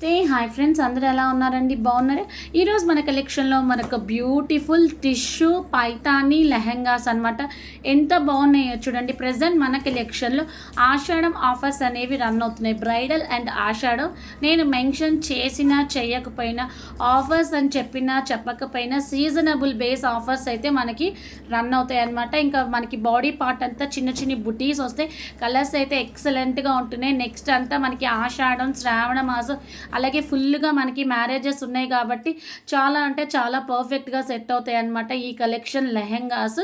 Hi friends, అందరూ ఎలా ఉన్నారండి? బాగున్నారా? ఈరోజు మన కలెక్షన్లో మనకు బ్యూటిఫుల్ టిష్యూ పైతానీ లెహెంగాస్ అనమాట. ఎంత బాగున్నాయో చూడండి. ప్రజెంట్ మన కలెక్షన్లో ఆషాఢం ఆఫర్స్ అనేవి రన్ అవుతున్నాయి. బ్రైడల్ అండ్ ఆషాఢం నేను మెన్షన్ చేసినా చేయకపోయినా, ఆఫర్స్ అని చెప్పినా చెప్పకపోయినా సీజనబుల్ బేస్ ఆఫర్స్ అయితే మనకి రన్ అవుతాయి అనమాట. ఇంకా మనకి బాడీ పార్ట్ అంతా చిన్న చిన్న బుటీస్ వస్తాయి. కలర్స్ అయితే ఎక్సలెంట్గా ఉంటున్నాయి. నెక్స్ట్ అంతా మనకి ఆషాఢం, శ్రావణ మాసం, అలాగే ఫుల్గా మనకి మ్యారేజెస్ ఉన్నాయి కాబట్టి చాలా అంటే చాలా పర్ఫెక్ట్గా సెట్ అవుతాయి అన్నమాట ఈ కలెక్షన్ లెహెంగాస్.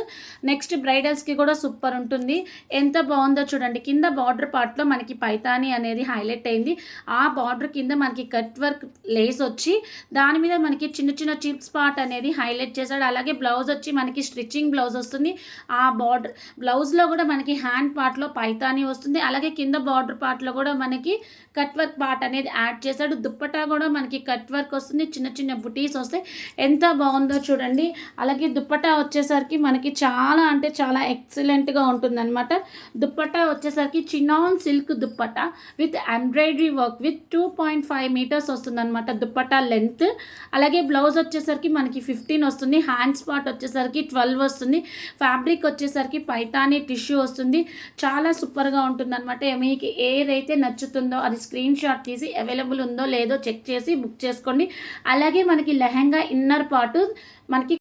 నెక్స్ట్ బ్రైడల్స్కి కూడా సూపర్ ఉంటుంది. ఎంత బాగుందో చూడండి. కింద బార్డర్ పార్ట్లో మనకి పైతానీ అనేది హైలైట్ అయింది. ఆ బార్డర్ కింద మనకి కట్ వర్క్ లేస్ వచ్చి దాని మీద మనకి చిన్న చిన్న చిప్స్ పార్ట్ అనేది హైలైట్ చేశాడు. అలాగే బ్లౌజ్ వచ్చి మనకి స్టిచ్చింగ్ బ్లౌజ్ వస్తుంది. ఆ బార్డర్ బ్లౌజ్లో కూడా మనకి హ్యాండ్ పార్ట్లో పైతానీ వస్తుంది. అలాగే కింద బార్డర్ పార్ట్లో కూడా మనకి కట్ వర్క్ పార్ట్ అనేది యాడ్ చేశాడు. దుప్పటా కూడా మనకి కట్ వర్క్ వస్తుంది. చిన్న చిన్న బుటీస్ వస్తాయి. ఎంత బాగుందో చూడండి. అలాగే దుప్పటా వచ్చేసరికి మనకి చాలా అంటే చాలా ఎక్సలెంట్గా ఉంటుందన్నమాట. దుప్పటా వచ్చేసరికి chinon silk dupatta with embroidery work with 2.5 metres వస్తుందన్నమాట దుప్పటా లెంత్. అలాగే బ్లౌజ్ వచ్చేసరికి మనకి 15 వస్తుంది. హ్యాండ్స్ పార్ట్ వచ్చేసరికి 12 వస్తుంది. ఫ్యాబ్రిక్ వచ్చేసరికి పైతానీ టిష్యూ వస్తుంది. చాలా సూపర్గా ఉంటుందన్నమాట. మీకు ఏదైతే నచ్చుతుందో అది స్క్రీన్ షాట్ తీసి అవైలబుల్ ఉందో లేదో చెక్ చేసి బుక్ చేసుకోండి. అలాగే మనకి లెహంగా ఇన్నర్ పార్ట్ మనకి